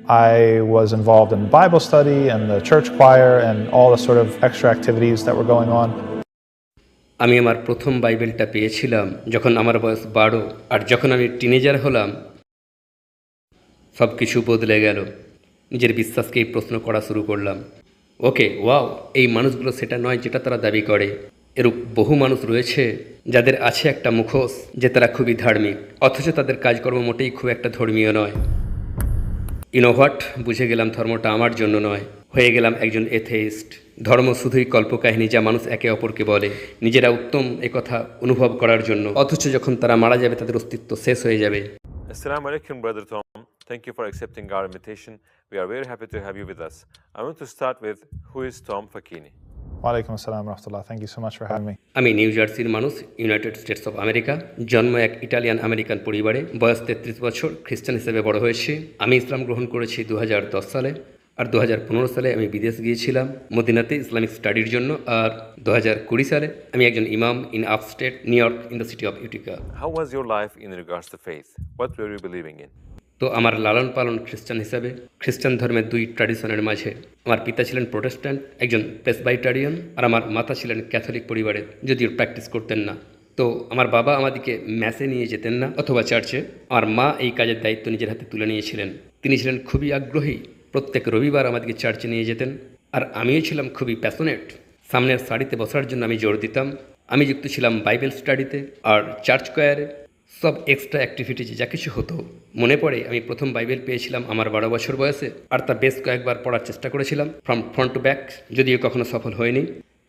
I was involved in Bible study and the church choir and all the sort of extra activities that were going on. আমি আমার প্রথম বাইবেলটা পেয়েছিলাম যখন আমার বয়স 12, আর যখন আমি টিনেজার হলাম সব কিছু বদলে গেল। নিজের বিশ্বাসকেই প্রশ্ন করা শুরু করলাম। ওকে, ওয়াও, এই মানুষগুলো সেটা নয় যেটা তারা দাবি করে। এরূপ বহু মানুষ রয়েছে যাদের আছে একটা মুখোশ যে তারা খুবই ধার্মিক, অথচ তাদের কাজকর্ম মোটেই খুব একটা ধর্মীয় নয়। ইনোভাট, বুঝে গেলাম ধর্মটা আমার জন্য নয়, হয়ে গেলাম একজন এথেইস্ট। ধর্ম শুধুই কল্পকাহিনী যা মানুষ একে অপরকে বলে নিজেরা উত্তম একথা অনুভব করার জন্য, অথচ যখন তারা মারা যাবে তাদের অস্তিত্ব শেষ হয়ে যাবে। Assalamu alaikum, Brother Tom. Thank you for accepting our invitation. We are very happy to have you with us. I want to start with, who is Tom Fakini? Walaikum assalam rahmatullah. Thank you so much for having me. আমি new জার্সির মানুষ, United states of America. জন্ম এক Italian American পরিবারে, বয়স 33 বছর, খ্রিস্টান হিসেবে বড় হয়েছি। আমি ইসলাম গ্রহণ করেছি 2010 সালে, আর 2015 সালে আমি বিদেশ গিয়েছিলাম মদিনাতে ইসলামিক স্টাডির জন্য, আর 2020 সালে আমি একজন ইমাম in upstate New York in the city of Utica. How was your life in regards to faith? What were you believing in? তো আমার লালন পালন খ্রিস্টান হিসাবে, খ্রিস্টান ধর্মের দুই ট্র্যাডিশনের মাঝে। আমার পিতা ছিলেন প্রোটেস্ট্যান্ট, একজন প্রেসবাইটারিয়ান, আর আমার মাতা ছিলেন ক্যাথলিক পরিবারের, যদিও প্র্যাকটিস করতেন না। তো আমার বাবা আমাদেরকে ম্যাসে নিয়ে যেতেন না অথবা চার্চে। আমার মা এই কাজের দায়িত্ব নিজের হাতে তুলে নিয়েছিলেন। তিনি ছিলেন খুবই আগ্রহী, প্রত্যেক রবিবার আমাদেরকে চার্চে নিয়ে যেতেন। আর আমিও ছিলাম খুবই প্যাশনেট, সামনের সারিতে বসার জন্য আমি জোর দিতাম। আমি যুক্ত ছিলাম বাইবেল স্টাডিতে আর চার্চ কোয়ারে, সব এক্সট্রা অ্যাক্টিভিটিজ যা কিছু হতো। মনে পড়ে আমি প্রথম বাইবেল পেয়েছিলাম আমার 12 বছর বয়সে, আর তা বেশ কয়েকবার পড়ার চেষ্টা করেছিলাম ফ্রম ফ্রন্ট টু ব্যাক, যদিও কখনো সফল হয়নি।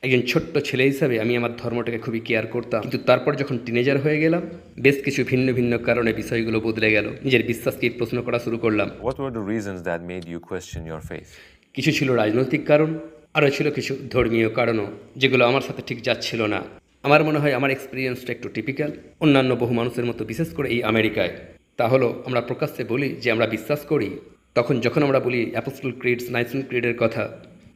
একজন ছোট্ট ছেলে হিসাবে আমি আমার ধর্মটাকে খুবই কেয়ার করতাম, কিন্তু তারপর যখন টিনেজার হয়ে গেলাম বেশ কিছু ভিন্ন ভিন্ন কারণে বিষয়গুলো বদলে গেল। নিজের বিশ্বাসকে প্রশ্ন করা শুরু করলাম। What were the reasons that made you question your faith? কিছু ছিল রাজনৈতিক কারণ, আরও ছিল কিছু ধর্মীয় কারণও, যেগুলো আমার সাথে ঠিক যাচ্ছিল না। আমার মনে হয় আমার এক্সপিরিয়েন্সটা একটু টিপিক্যাল অন্যান্য বহু মানুষের মতো, বিশেষ করে এই আমেরিকায়। তা হলো আমরা প্রকাশ্যে বলি যে আমরা বিশ্বাস করি, তখন যখন আমরা বলি অ্যাপোস্টল ক্রিডস, নাইসিন ক্রিডের কথা,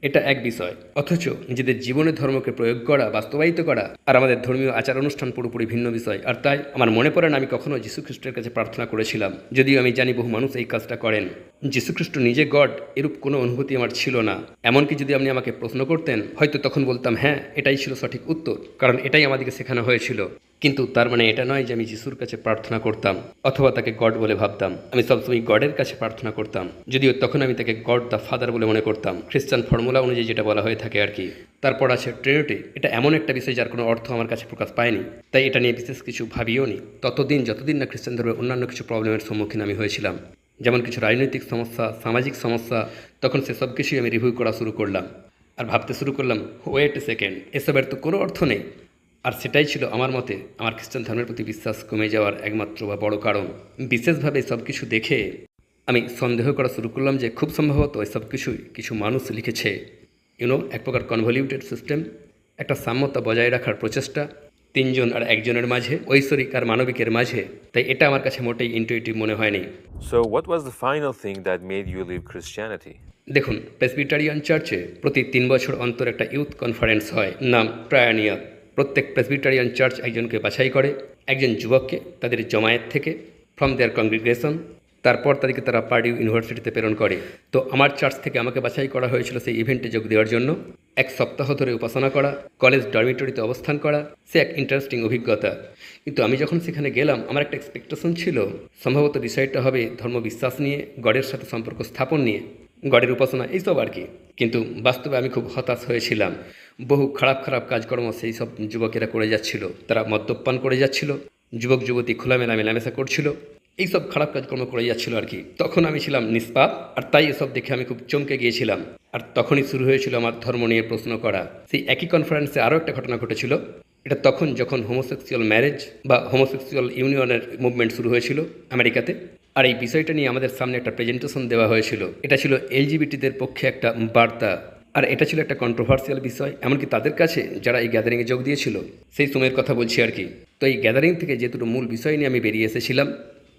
এটা এক বিষয়, অথচ নিজেদের জীবনে ধর্মকে প্রয়োগ করা, বাস্তবায়িত করা আর আমাদের ধর্মীয় আচার অনুষ্ঠান পুরোপুরি ভিন্ন বিষয়। আর তাই আমার মনে পড়ে না আমি কখনো যীশু খ্রিস্টের কাছে প্রার্থনা করেছিলাম, যদিও আমি জানি বহু মানুষ এই কাজটা করেন। যীশু খ্রিস্ট নিজে গড, এরূপ কোনো অনুভূতি আমার ছিল না। এমনকি যদি আপনি আমাকে প্রশ্ন করতেন, হয়তো তখন বলতাম হ্যাঁ, এটাই ছিল সঠিক উত্তর, কারণ এটাই আমাদেরকে শেখানো হয়েছিল। কিন্তু তার মানে এটা নয় যে আমি যিশুর কাছে প্রার্থনা করতাম অথবা তাকে গড বলে ভাবতাম। আমি সবসময় গডের কাছে প্রার্থনা করতাম, যদিও তখন আমি তাকে গড দ্য ফাদার বলে মনে করতাম, খ্রিস্টান ফর্মুলা অনুযায়ী যেটা বলা হয়ে থাকে আর কি। তারপর আছে ট্রিনিটি। এটা এমন একটা বিষয় যার কোনো অর্থ আমার কাছে প্রকাশ পায়নি, তাই এটা নিয়ে বিশেষ কিছু ভাবিও নি ততদিন যতদিন না খ্রিস্টান ধর্মের অন্যান্য কিছু প্রবলেমের সম্মুখীন আমি হয়েছিলাম, যেমন কিছু রাজনৈতিক সমস্যা, সামাজিক সমস্যা। তখন সেসব কিছুই আমি রিভিউ করা শুরু করলাম আর ভাবতে শুরু করলাম, ওয়েট এ সেকেন্ড, এসবের তো কোনো অর্থ নেই। আর সেটাই ছিল আমার মতে আমার খ্রিস্টান ধর্মের প্রতি বিশ্বাস কমে যাওয়ার একমাত্র বা বড় কারণ। বিশেষভাবে সব কিছু দেখে আমি সন্দেহ করা শুরু করলাম যে খুব সম্ভবত এসব কিছুই কিছু মানুষ লিখেছে। এক প্রকার কনভলিউটেড সিস্টেম, একটা সাম্যতা বজায় রাখার প্রচেষ্টা তিনজন আর একজনের মাঝে, ঐশ্বরিক আর মানবিকের মাঝে। তাই এটা আমার কাছে মোটেই ইনটুইটিভ মনে হয়নি। So what was the final thing that made you leave Christianity? দেখুন, প্রেসবিটারিয়ান চার্চে প্রতি 3 বছর অন্তর একটা ইউথ কনফারেন্স হয়, নাম ট্রায়ানিয়ার। প্রত্যেক প্রেসবিটারিয়ান চার্চ একজনকে বাছাই করে, একজন যুবককে তাদের জমায়েত থেকে, ফ্রম দেয়ার কংগ্রিগেশন। তারপর তাদেরকে তারা পার্ডিউ ইউনিভার্সিটিতে প্রেরণ করে। তো আমার চার্চ থেকে আমাকে বাছাই করা হয়েছিল সেই ইভেন্টে যোগ দেওয়ার জন্য। 1 সপ্তাহ ধরে উপাসনা করা, কলেজ ডরমিটরিতে অবস্থান করা, সে এক ইন্টারেস্টিং অভিজ্ঞতা। কিন্তু আমি যখন সেখানে গেলাম আমার একটা এক্সপেকটেশন ছিল সম্ভবত বিষয়টা হবে ধর্মবিশ্বাস নিয়ে, গডের সাথে সম্পর্ক স্থাপন নিয়ে, গডের উপাসনা, এইসব আর কি। কিন্তু বাস্তবে আমি খুব হতাশ হয়েছিলাম। বহু খারাপ খারাপ কাজকর্ম সেই সব যুবকেরা করে যাচ্ছিল। তারা মদ্যপান করে যাচ্ছিল, যুবক যুবতী খোলামেলা মেলামেশা করছিল, এইসব খারাপ কাজকর্ম করে যাচ্ছিল আর কি। তখন আমি ছিলাম নিষ্পাপ, আর তাই এসব দেখে আমি খুব চমকে গিয়েছিলাম। আর তখনই শুরু হয়েছিল আমার ধর্ম নিয়ে প্রশ্ন করা। সেই একই কনফারেন্সে আরও একটা ঘটনা ঘটেছিল। এটা তখন যখন হোমোসেক্সুয়াল ম্যারেজ বা হোমোসেক্সুয়াল ইউনিয়নের মুভমেন্ট শুরু হয়েছিল আমেরিকাতে। আর এই বিষয়টা নিয়ে আমাদের সামনে একটা প্রেজেন্টেশন দেওয়া হয়েছিল। এটা ছিল এলজিবিটিদের পক্ষে একটা বার্তা, আর এটা ছিল একটা কন্ট্রোভার্সিয়াল বিষয়, এমনকি তাদের কাছে যারা এই গ্যাদারিংয়ে যোগ দিয়েছিল। সেই সময়ের কথা বলছি আর কি। তো এই গ্যাদারিং থেকে যে দুটো মূল বিষয় নিয়ে আমি বেরিয়ে এসেছিলাম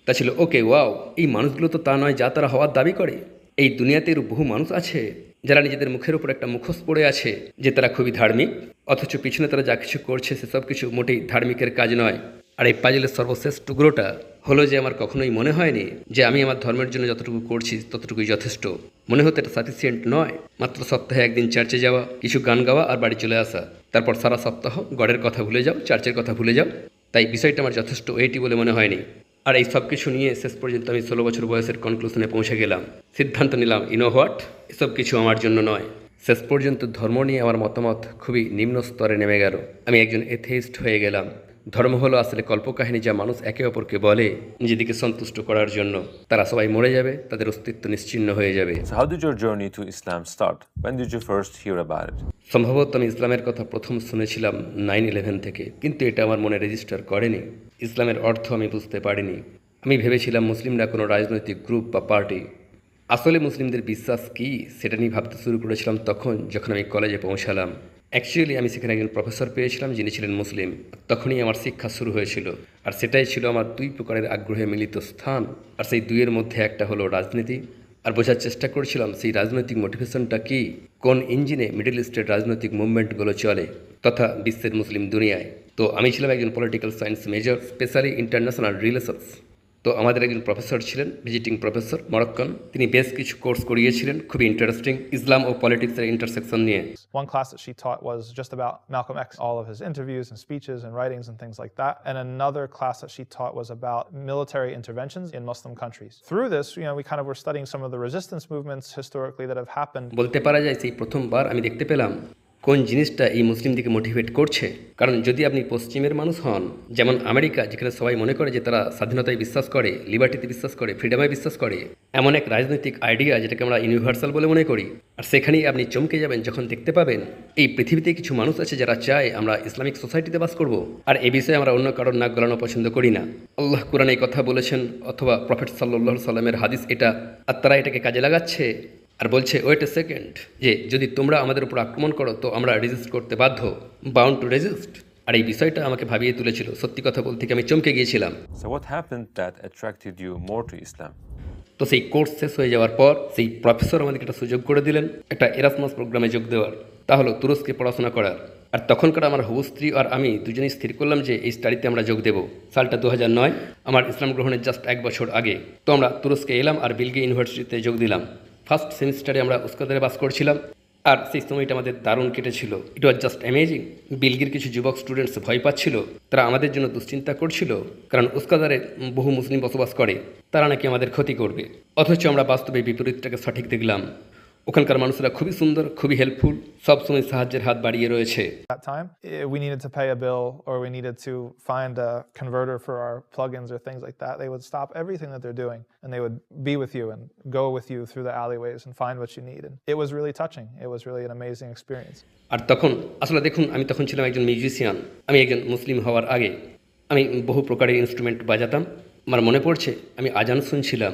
তা ছিল, ওকে ওয়াও, এই মানুষগুলো তো তা নয় যা তারা হওয়ার দাবি করে। এই দুনিয়াতে এরূপ বহু মানুষ আছে যারা নিজেদের মুখের উপর একটা মুখোশ পড়ে আছে যে তারা খুবই ধার্মিক, অথচ পিছনে তারা যা কিছু করছে সেসব কিছু মোটেই ধার্মিকের কাজ নয়। আর এই পাজলের সর্বশেষ টুকরোটা হলো যে আমার কখনোই মনে হয়নি যে আমি আমার ধর্মের জন্য যতটুকু করছি ততটুকুই যথেষ্ট। মনে হতো এটা সাফিসিয়েন্ট নয়। মাত্র সপ্তাহে একদিন চার্চে যাওয়া, কিছু গান গাওয়া আর বাড়ি চলে আসা, তারপর সারা সপ্তাহ গডের কথা ভুলে যাও, চার্চের কথা ভুলে যাও। তাই বিষয়টা আমার যথেষ্ট ওয়েটি বলে মনে হয়নি। আর এই সব কিছু নিয়ে শেষ পর্যন্ত আমি 16 বছর বয়সের কনক্লুশনে পৌঁছে গেলাম। সিদ্ধান্ত নিলাম হোয়াট, এসব কিছু আমার জন্য নয়। শেষ পর্যন্ত ধর্ম নিয়ে আমার মতামত খুবই নিম্ন স্তরে নেমে গেল। আমি একজন এথেইস্ট হয়ে গেলাম। ধর্ম হলো আসলে কল্পকাহিনী যা মানুষ একে অপরকে বলে নিজেদেরকে সন্তুষ্ট করার জন্য। তারা সবাই মরে যাবে, তাদের অস্তিত্ব নিশ্চিহ্ন হয়ে যাবে। So, how did your journey to Islam start? When did you first hear about it? সম্ভবত আমি ইসলামের কথা প্রথম শুনেছিলাম 9/11 থেকে, কিন্তু এটা আমার মনে রেজিস্টার করেনি। ইসলামের অর্থ আমি বুঝতে পারিনি। আমি ভেবেছিলাম মুসলিমরা কোনো রাজনৈতিক গ্রুপ বা পার্টি। আসলে মুসলিমদের বিশ্বাস কী সেটা নিয়ে ভাবতে শুরু করেছিলাম তখন যখন আমি কলেজে পৌঁছালাম। অ্যাকচুয়ালি আমি সেখানে একজন প্রফেসর পেয়েছিলাম যিনি ছিলেন মুসলিম। তখনই আমার শিক্ষা শুরু হয়েছিল, আর সেটাই ছিল আমার দুই প্রকারের আগ্রহে মিলিত স্থান। আর সেই দুইয়ের মধ্যে একটা হলো রাজনীতি। আর বোঝার চেষ্টা করছিলাম সেই রাজনৈতিক মোটিভেশনটা কী, কোন ইঞ্জিনে মিডল ইস্টের রাজনৈতিক মুভমেন্টগুলো চলে তথা বিশ্বের মুসলিম দুনিয়ায়। তো আমি ছিলাম একজন political science major, specially international relations. তো আমাদের একজন প্রফেসর ছিলেন, ভিজিটিং প্রফেসর, মরক্কান। তিনি বেশ কিছু কোর্স করিয়েছিলেন খুবই ইন্টারেস্টিং ইসলাম ও পলিটিক্সের ইন্টারসেকশন নিয়ে। One class that she taught was just about Malcolm X, all of his interviews and speeches and writings and things like that. And another class that she taught was about military interventions in Muslim countries. Through this, we kind of were studying some of the resistance movements historically that have happened. বলতে পারা যায় সেই প্রথমবার আমি দেখতে পেলাম কোন জিনিসটা এই মুসলিমদিকে মোটিভেট করছে। কারণ যদি আপনি পশ্চিমের মানুষ হন, যেমন আমেরিকা, যেখানে সবাই মনে করে যে তারা স্বাধীনতায় বিশ্বাস করে, লিবার্টিতে বিশ্বাস করে, ফ্রিডমে বিশ্বাস করে, এমন এক রাজনৈতিক আইডিয়া যেটাকে আমরা ইউনিভার্সাল বলে মনে করি। আর সেখানেই আপনি চমকে যাবেন যখন দেখতে পাবেন এই পৃথিবীতে কিছু মানুষ আছে যারা চায় আমরা ইসলামিক সোসাইটিতে বাস করব। আর এ বিষয়ে আমরা অন্য কারোর নাক গলানো পছন্দ করি না। আল্লাহ কোরআনে এই কথা বলেছেন, অথবা প্রফেট সাল্লাল্লাহু সাল্লামের হাদিস এটা, আর তারা এটাকে কাজে লাগাচ্ছে আর বলছে ওয়েট এ সেকেন্ড, যে যদি তোমরা আমাদের উপর আক্রমণ করো তো আমরা রেজিস্ট করতে বাধ্য, বাউন্ড টু রেজিস্ট। আর এই বিষয়টা আমাকে ভাবিয়ে তুলেছিল। সত্যি কথা বলতে কি আমি চমকে গিয়েছিলাম। So, what happened that attracted you more to Islam? তো সেই কোর্স শেষ হয়ে যাওয়ার পর সেই প্রফেসর আমাদেরকে একটা সুযোগ করে দিলেন একটা এরাসমাস প্রোগ্রামে যোগ দেওয়ার, তা হলো তুরস্কে পড়াশোনা করার। আর তখনকার আমার হবু স্ত্রী আর আমি দুজনেই স্থির করলাম যে এই স্টাডিতে আমরা যোগ দেব। সালটা 2009, আমার ইসলাম গ্রহণের জাস্ট 1 বছর আগে। তো আমরা তুরস্কে এলাম আর বিলগি ইউনিভার্সিটিতে যোগ দিলাম। ফার্স্ট সেমিস্টারে আমরা উস্কাদারে বাস করছিলাম, আর সেই সময়টা আমাদের দারুণ কেটেছিল। ইট ওয়াজ জাস্ট অ্যামেজিং। বিলগির কিছু যুবক স্টুডেন্টস ভয় পাচ্ছিল, তারা আমাদের জন্য দুশ্চিন্তা করছিল, কারণ উস্কাদারে বহু মুসলিম বসবাস করে, তারা নাকি আমাদের ক্ষতি করবে। অথচ আমরা বাস্তবে বিপরীতটাকে সঠিক দেখলাম। ওখানকার মানুষরা খুবই সুন্দর, খুবই হেল্পফুল, সবসময় সাহায্যের হাত বাড়িয়ে রয়েছে। That time, we needed to pay a bill or we needed to find a converter for our plugins or things like that. They would stop everything that they're doing and they would be with you and go with you through the alleyways and find what you need. And it was really touching. It was really an amazing experience. আর তখন আসলে দেখুন, আমি তখন ছিলাম একজন musician. আমি একজন মুসলিম হওয়ার আগে আমি বহু প্রকারের ইনস্ট্রুমেন্ট বাজাতাম। আমার মনে পড়ছে আমি আজান শুনছিলাম।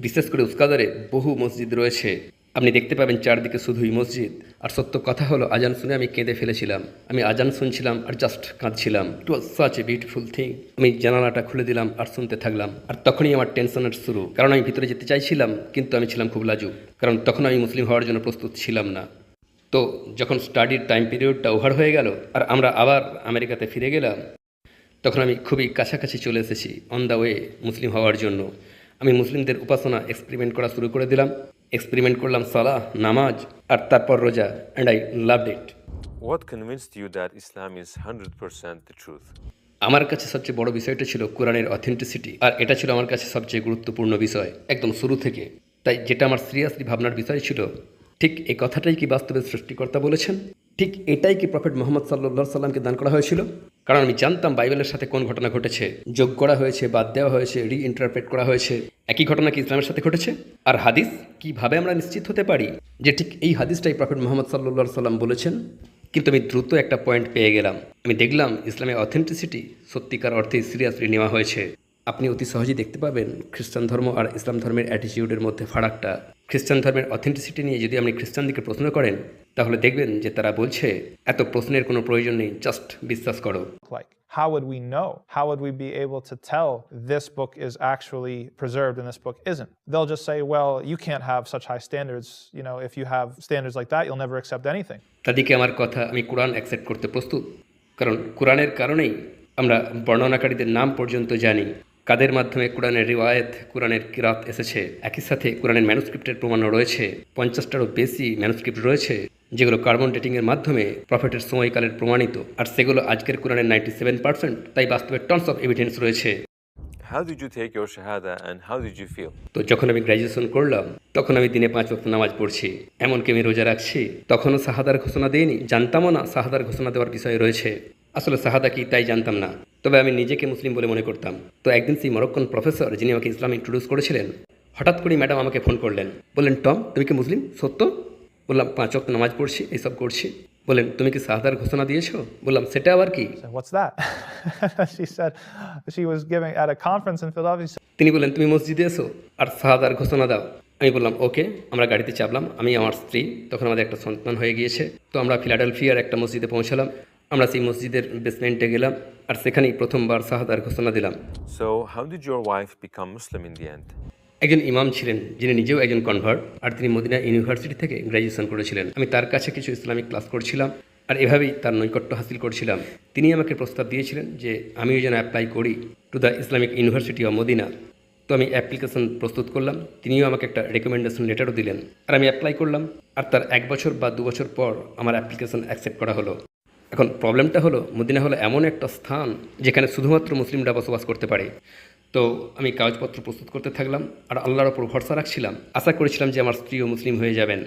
বিশেষ করে উস্কাদারে বহু মসজিদ রয়েছে, আপনি দেখতে পাবেন চারদিকে শুধুই মসজিদ। আর সত্য কথা হলো আজান শুনে আমি কেঁদে ফেলেছিলাম। আমি আজান শুনছিলাম আর জাস্ট কাঁদছিলাম। It was such a beautiful thing. আমি জানালাটা খুলে দিলাম আর শুনতে থাকলাম। আর তখনই আমার টেনশনের শুরু, কারণ আমি ভিতরে যেতে চাইছিলাম কিন্তু আমি ছিলাম খুব লাজুক, কারণ তখন আমি মুসলিম হওয়ার জন্য প্রস্তুত ছিলাম না। তো যখন স্টাডির টাইম পিরিয়ডটা ওভার হয়ে গেল আর আমরা আবার আমেরিকাতে ফিরে গেলাম, তখন আমি খুবই কাছাকাছি চলে এসেছি অন দ্য ওয়ে মুসলিম হওয়ার জন্য। আমি মুসলিমদের উপাসনা এক্সপেরিমেন্ট করা শুরু করে দিলাম। এক্সপেরিমেন্ট করলাম সালাহ, নামাজ আর তারপর রোজা, and I loved it. What convinced you that Islam is 100% the truth? আমার কাছে সবচেয়ে বড় বিষয়টা ছিল কোরআনের অথেন্টিসিটি, আর এটা ছিল আমার কাছে সবচেয়ে গুরুত্বপূর্ণ বিষয় একদম শুরু থেকে। তাই যেটা আমার সিরিয়াসলি ভাবনার বিষয় ছিল, ঠিক এই কথাটাই কি বাস্তবে সৃষ্টিকর্তা বলেছেন? ঠিক এটাই কি প্রফেট মোহাম্মদ সাল্লাল্লাহু সাল্লামকে দান করা হয়েছিল? কারণ আমি জানতাম বাইবেলের সাথে কোন ঘটনা ঘটেছে, যোগ করা হয়েছে, বাদ দেওয়া হয়েছে, রিইন্টারপ্রেট করা হয়েছে। একই ঘটনা কি ইসলামের সাথে ঘটেছে? আর হাদিস, কিভাবে আমরা নিশ্চিত হতে পারি যে ঠিক এই হাদিসটাই প্রফেট মোহাম্মদ সাল্লাল্লাহু সাল্লাম বলেছেন? কিন্তু আমি দ্রুত একটা পয়েন্ট পেয়ে গেলাম। আমি দেখলাম ইসলামের অথেন্টিসিটি সত্যিকার অর্থে সিরিয়াসলি নেওয়া হয়েছে। আপনি অতি সহজেই দেখতে পাবেন খ্রিস্টান ধর্ম আর ইসলাম ধর্মের অ্যাটিটিউডের মধ্যে ফারাকটা। খ্রিস্টান ধর্মের অথেন্টিসিটি নিয়ে যদি আপনি খ্রিস্টানদিকে প্রশ্ন করেন, তাহলে দেখবেন যে তারা বলছে এত প্রশ্নের কোনো প্রয়োজন নেই, জাস্ট বিশ্বাস করো। Like, how would we know? How would we be able to tell this book is actually preserved and this book isn't? They'll just say, well, you can't have such high standards. If you have standards like that, you'll never accept anything. তাদেরকে আমার কথা, আমি কোরআন accept করতে প্রস্তুত, কারণ কোরআনের কারণেই আমরা বর্ণনাকারীদের নাম পর্যন্ত জানি, কাদের মাধ্যমে কোরআনের রিওয়ায়েত, কোরআনের কিরাত এসেছে। একই সাথে কোরআনের ম্যানুস্ক্রিপ্টের প্রমাণও রয়েছে। 50টারও বেশি ম্যানুস্ক্রিপ্ট রয়েছে যেগুলো কার্বন ডেটিংয়ের মাধ্যমে প্রফেটের সময়কালের প্রমাণিত, আর সেগুলো আজকের কোরআনের 97%, তাই বাস্তবে টনস অফ এভিডেন্স রয়েছে। How did you take your shahada and how did you feel? তো যখন আমি গ্র্যাজুয়েশন করলাম তখন আমি দিনে 5 ওয়াক্ত নামাজ পড়ছি, এমনকি আমি রোজা রাখছি। তখনও শাহাদার ঘোষণা দেইনি, জানতামও না শাহাদার ঘোষণা দেওয়ার বিষয় রয়েছে। আসলে শাহাদা কি তাই জানতাম না, তবে আমি নিজেকে মুসলিম বলে মনে করতাম। তো একদিন সেই মরক্কন প্রফেসর যিনি আমাকে ইসলাম ইন্ট্রোডিউস করেছিলেন, হঠাৎ করেই ম্যাডাম আমাকে ফোন করলেন, বললেন, টম তুমি কি মুসলিম? সত্য? বললাম 5 ওয়াক্ত নামাজ পড়ছি, এইসব করছি। বললেন, তুমি কি শাহাদার ঘোষণা দিয়েছো? বললাম, সেটা আবার কি? I said, what's that? She said she was giving at a conference in Philadelphia. She said, তিনি বললেন, তুমি মসজিদে এসো আর শাহাদার ঘোষণা দাও। আমি বললাম, ওকে। আমরা গাড়িতে চাপলাম, আমি আমার স্ত্রী, তখন আমাদের একটা সন্তান হয়ে গিয়েছে। তো আমরা ফিলাডেলফিয়ার একটা মসজিদে পৌঁছালাম। আমরা সেই মসজিদের বেসমেন্টে গেলাম আর সেখানেই প্রথমবার শাহাদার ঘোষণা দিলাম। So, how did your wife become Muslim in the end? একজন ইমাম ছিলেন যিনি নিজেও একজন কনভার্ট, আর তিনি মদিনা ইউনিভার্সিটি থেকে গ্র্যাজুয়েশন করেছিলেন। আমি তার কাছে কিছু ইসলামিক ক্লাস করছিলাম আর এভাবেই তার নৈকট্য হাসিল করছিলাম। তিনি আমাকে প্রস্তাব দিয়েছিলেন যে আমিও যেন অ্যাপ্লাই করি to the Islamic University of Medina. তো আমি অ্যাপ্লিকেশন প্রস্তুত করলাম, তিনিও আমাকে একটা রেকমেন্ডেশন লেটারও দিলেন, আর আমি অ্যাপ্লাই করলাম। আর তার 1 বছর বা 2 বছর পর আমার অ্যাপ্লিকেশন অ্যাকসেপ্ট করা হলো। এখন প্রবলেমটা হলো, মদিনা হলো এমন একটা স্থান যেখানে শুধুমাত্র মুসলিমরা বসবাস করতে পারে। তো আমি কাগজপত্র প্রস্তুত করতে থাকলাম আর আল্লাহর ওপর ভরসা রাখছিলাম। আশা করেছিলাম যে আমার স্ত্রীও মুসলিম হয়ে যাবেন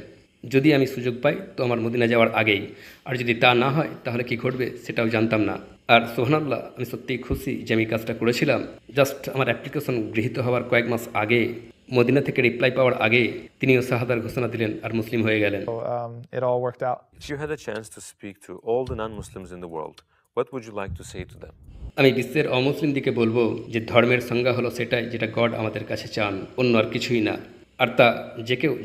যদি আমি সুযোগ পাই, তো আমার মদিনা যাওয়ার আগেই। আর যদি তা না হয় তাহলে কি ঘটবে সেটাও জানতাম না। আর সুবহানাল্লাহ, আমি সত্যিই খুশি যে আমি কাজটা করেছিলাম। জাস্ট আমার অ্যাপ্লিকেশন গৃহীত হওয়ার কয়েক মাস আগে, মদিনা থেকে রিপ্লাই পাওয়ার আগে, তিনিও শাহাদার ঘোষণা দিলেন আর মুসলিম হয়ে গেলেন। so, it all worked out. If you had a chance to speak to all the non-Muslims in the world, what would you like to say to them? আমি বিশ্বের অমুসলিমদিকে বলবো যে ধর্মের সংজ্ঞা হলো সেটাই যেটা গড আমাদের কাছে চান, অন্য আর কিছুই না। আর তা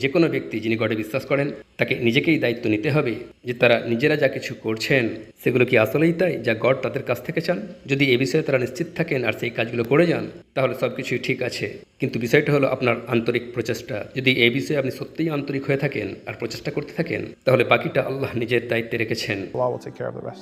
যে কোনো ব্যক্তি যিনি গডে বিশ্বাস করেন তাকে নিজেকেই দায়িত্ব নিতে হবে যে তারা নিজেরা যা কিছু করছেন সেগুলো কি আসলেই তাই যা গড তাদের কাছ থেকে চান। যদি এ বিষয়ে তারা নিশ্চিত থাকেন আর সেই কাজগুলো করে যান তাহলে সব কিছুই ঠিক আছে। কিন্তু বিষয়টা হলো আপনার আন্তরিক প্রচেষ্টা। যদি এই বিষয়ে আপনি সত্যিই আন্তরিক হয়ে থাকেন আর প্রচেষ্টা করতে থাকেন তাহলে বাকিটা আল্লাহ নিজের দায়িত্বে রেখেছেন। Allah will take care of the rest.